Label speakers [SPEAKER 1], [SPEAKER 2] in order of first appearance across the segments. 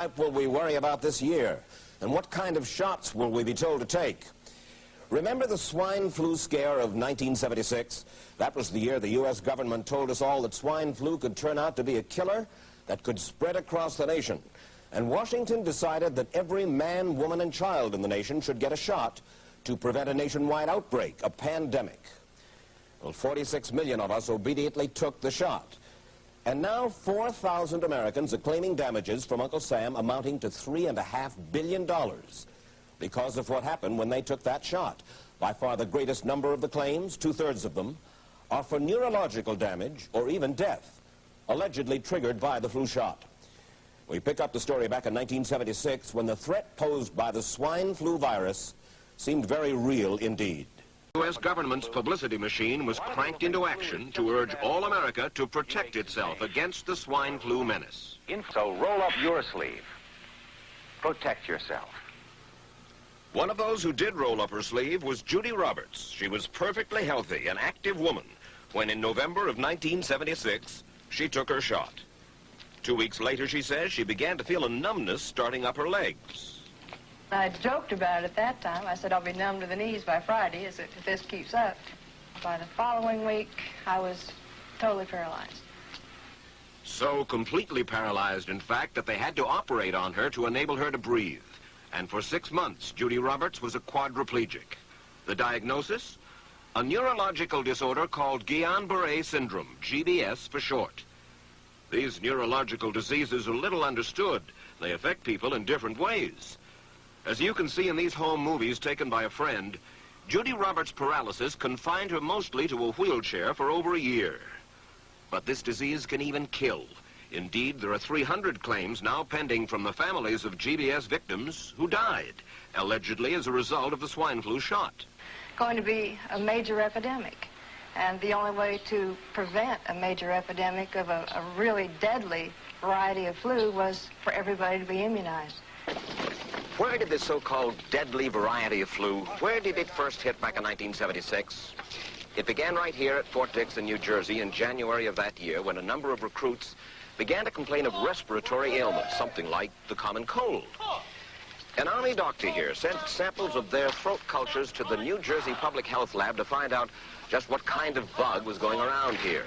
[SPEAKER 1] What will we worry about this year? And what kind of shots will we be told to take? Remember the swine flu scare of 1976? That was the year the U.S. government told us all that swine flu could turn out to be a killer that could spread across the nation. And Washington decided that every man, woman, and child in the nation should get a shot to prevent a nationwide outbreak, a pandemic. Well, 46 million of us obediently took the shot. And now 4,000 Americans are claiming damages from Uncle Sam amounting to $3.5 billion because of what happened when they took that shot. By far the greatest number of the claims, 2/3 of them, are for neurological damage or even death, allegedly triggered by the flu shot. We pick up the story back in 1976 when the threat posed by the swine flu virus seemed very real indeed.
[SPEAKER 2] The U.S. government's publicity machine was cranked into action to urge all America to protect itself against the swine flu menace.
[SPEAKER 3] So roll up your sleeve. Protect yourself.
[SPEAKER 2] One of those who did roll up her sleeve was Judy Roberts. She was perfectly healthy, an active woman, when in November of 1976, she took her shot. 2 weeks later, she says, she began to feel a numbness starting up her legs.
[SPEAKER 4] I joked about it at that time. I said, I'll be numb to the knees by Friday if this keeps up. By the following week, I was totally paralyzed.
[SPEAKER 2] So completely paralyzed, in fact, that they had to operate on her to enable her to breathe. And for 6 months, Judy Roberts was a quadriplegic. The diagnosis? A neurological disorder called Guillain-Barré syndrome, GBS for short. These neurological diseases are little understood. They affect people in different ways. As you can see in these home movies taken by a friend, Judy Roberts' paralysis confined her mostly to a wheelchair for over a year. But this disease can even kill. Indeed, there are 300 claims now pending from the families of GBS victims who died, allegedly as a result of the swine flu shot.
[SPEAKER 4] Going to be a major epidemic. And the only way to prevent a major epidemic of a really deadly variety of flu was for everybody to be immunized.
[SPEAKER 2] Where did this so-called deadly variety of flu, where did it first hit back in 1976? It began right here at Fort Dix in New Jersey in January of that year when a number of recruits began to complain of respiratory ailments, something like the common cold. An Army doctor here sent samples of their throat cultures to the New Jersey Public Health Lab to find out just what kind of bug was going around here.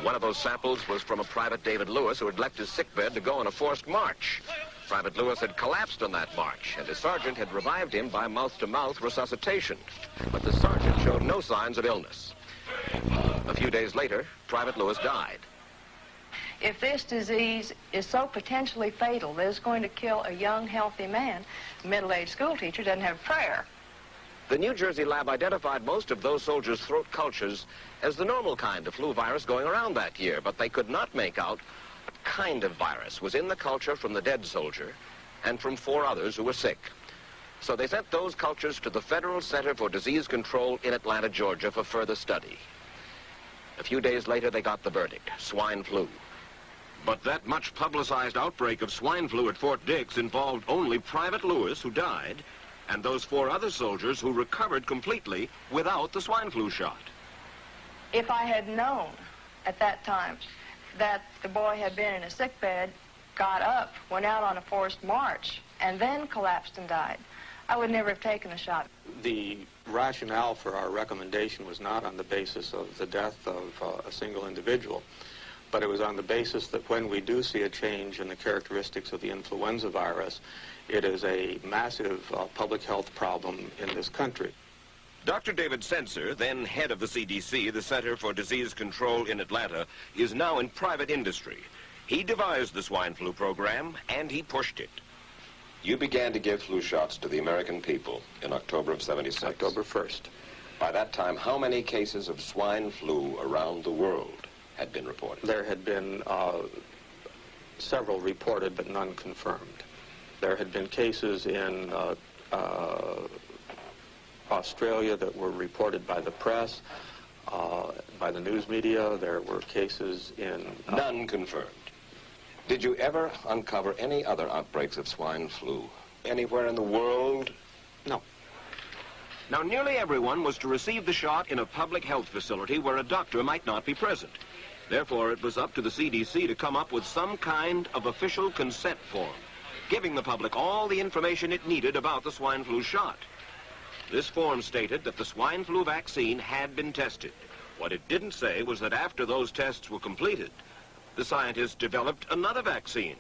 [SPEAKER 2] One of those samples was from a Private David Lewis who had left his sickbed to go on a forced march. Private Lewis had collapsed on that march, and his sergeant had revived him by mouth-to-mouth resuscitation. But the sergeant showed no signs of illness. A few days later, Private Lewis died.
[SPEAKER 4] If this disease is so potentially fatal that it's going to kill a young, healthy man, a middle-aged school teacher doesn't have prayer.
[SPEAKER 2] The New Jersey lab identified most of those soldiers' throat cultures as the normal kind of flu virus going around that year, but they could not make out what kind of virus was in the culture from the dead soldier and from 4 others who were sick. So they sent those cultures to the Federal Center for Disease Control in Atlanta, Georgia for further study. A few days later, they got the verdict, swine flu. But that much publicized outbreak of swine flu at Fort Dix involved only Private Lewis, who died, and those 4 other soldiers who recovered completely without the swine flu shot.
[SPEAKER 4] If I had known at that time that the boy had been in a sick bed, got up, went out on a forced march, and then collapsed and died, I would never have taken the shot.
[SPEAKER 5] The rationale for our recommendation was not on the basis of the death of a single individual, but it was on the basis that when we do see a change in the characteristics of the influenza virus, it is a massive public health problem in this country.
[SPEAKER 2] Dr. David Senser, then head of the CDC, the Center for Disease Control in Atlanta, is now in private industry. He devised the swine flu program, and he pushed it. You began to give flu shots to the American people in October of '76.
[SPEAKER 5] October 1st.
[SPEAKER 2] By that time, how many cases of swine flu around the world had been reported?
[SPEAKER 5] There had been several reported, but none confirmed. There had been cases in Australia that were reported by the press, by the news media. There were cases in...
[SPEAKER 2] None confirmed. Did you ever uncover any other outbreaks of swine flu anywhere in the world?
[SPEAKER 5] No.
[SPEAKER 2] Now, nearly everyone was to receive the shot in a public health facility where a doctor might not be present. Therefore, it was up to the CDC to come up with some kind of official consent form. giving the public all the information it needed about the swine flu shot. This form stated that the swine flu vaccine had been tested. What it didn't say was that after those tests were completed, the scientists developed another vaccine.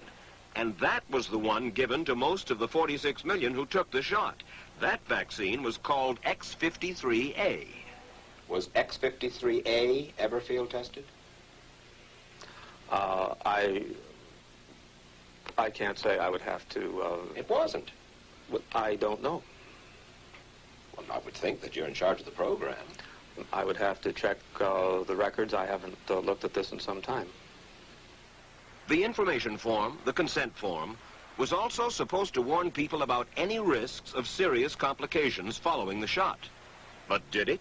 [SPEAKER 2] And that was the one given to most of the 46 million who took the shot. That vaccine was called X53A.
[SPEAKER 1] Was X53A ever field tested?
[SPEAKER 5] I can't say. I would have to...
[SPEAKER 1] It wasn't.
[SPEAKER 5] I don't know.
[SPEAKER 1] Well, I would think that you're in charge of the program.
[SPEAKER 5] I would have to check the records. I haven't looked at this in some time.
[SPEAKER 2] The information form, the consent form, was also supposed to warn people about any risks of serious complications following the shot. But did it?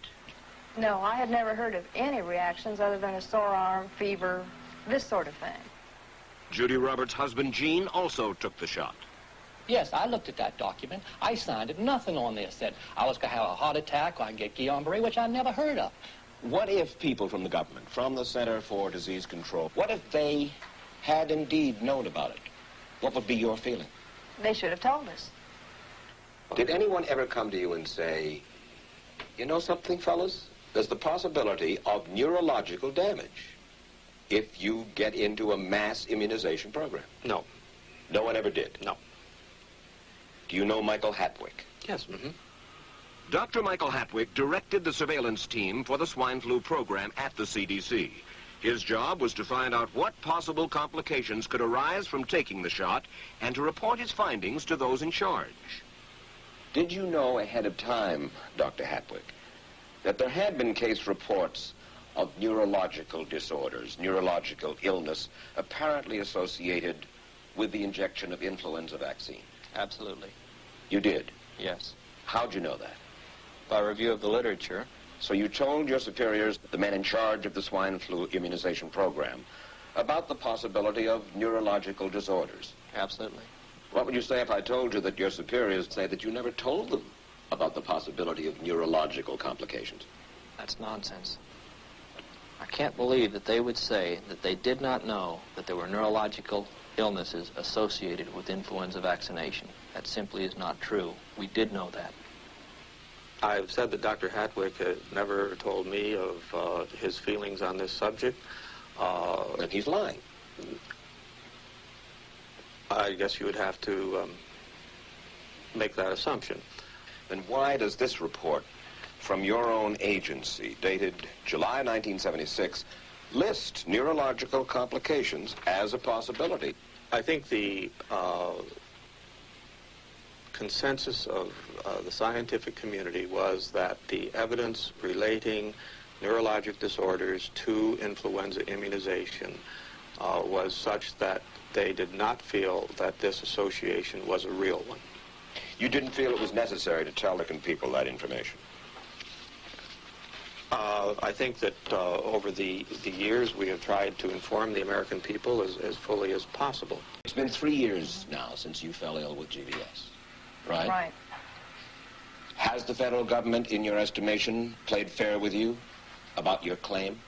[SPEAKER 4] No, I had never heard of any reactions other than a sore arm, fever, this sort of thing.
[SPEAKER 2] Judy Roberts' husband, Gene, also took the shot.
[SPEAKER 6] Yes, I looked at that document. I signed it. Nothing on there said I was going to have a heart attack or I get Guillain-Barré, which I never heard of.
[SPEAKER 1] What if people from the government, from the Center for Disease Control, what if they had indeed known about it? What would be your feeling?
[SPEAKER 4] They should have told us.
[SPEAKER 1] Did anyone ever come to you and say, you know something, fellas? There's the possibility of neurological damage if you get into a mass immunization program?
[SPEAKER 5] No.
[SPEAKER 1] No one ever did?
[SPEAKER 5] No.
[SPEAKER 1] Do you know Michael Hatwick?
[SPEAKER 5] Yes. Mm-hmm.
[SPEAKER 2] Dr. Michael Hatwick directed the surveillance team for the swine flu program at the CDC. His job was to find out what possible complications could arise from taking the shot and to report his findings to those in charge.
[SPEAKER 1] Did you know ahead of time, Dr. Hatwick, that there had been case reports of neurological disorders, neurological illness, apparently associated with the injection of influenza vaccine?
[SPEAKER 7] Absolutely.
[SPEAKER 1] You did?
[SPEAKER 7] Yes.
[SPEAKER 1] How'd you know that?
[SPEAKER 7] By review of the literature.
[SPEAKER 1] So you told your superiors, the men in charge of the swine flu immunization program, about the possibility of neurological disorders?
[SPEAKER 7] Absolutely.
[SPEAKER 1] What would you say if I told you that your superiors say that you never told them about the possibility of neurological complications?
[SPEAKER 7] That's nonsense. I can't believe that they would say that they did not know that there were neurological illnesses associated with influenza vaccination. That simply is not true. We did know that.
[SPEAKER 5] I've said that Dr. Hatwick had never told me of his feelings on this subject.
[SPEAKER 1] And he's lying.
[SPEAKER 5] I guess you would have to make that assumption.
[SPEAKER 1] Then why does this report from your own agency, dated July 1976, list neurological complications as a possibility?
[SPEAKER 5] I think the consensus of the scientific community was that the evidence relating neurologic disorders to influenza immunization was such that they did not feel that this association was a real one.
[SPEAKER 1] You didn't feel it was necessary to tell the people that information?
[SPEAKER 5] I think that over the years we have tried to inform the American people as fully as possible.
[SPEAKER 1] It's been 3 years now since you fell ill with GBS, right?
[SPEAKER 4] Right.
[SPEAKER 1] Has the federal government, in your estimation, played fair with you about your claim?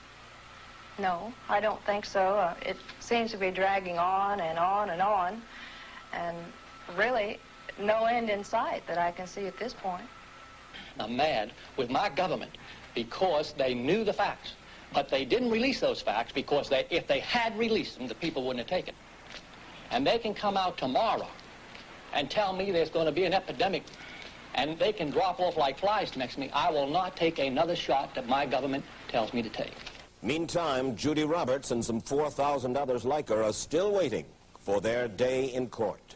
[SPEAKER 4] No, I don't think so. It seems to be dragging on and on and on, and really no end in sight that I can see at this point.
[SPEAKER 6] I'm mad with my government because they knew the facts, but they didn't release those facts because if they had released them, the people wouldn't have taken. And they can come out tomorrow and tell me there's going to be an epidemic and they can drop off like flies next to me. I will not take another shot that my government tells me to take.
[SPEAKER 1] Meantime, Judy Roberts and some 4,000 others like her are still waiting for their day in court.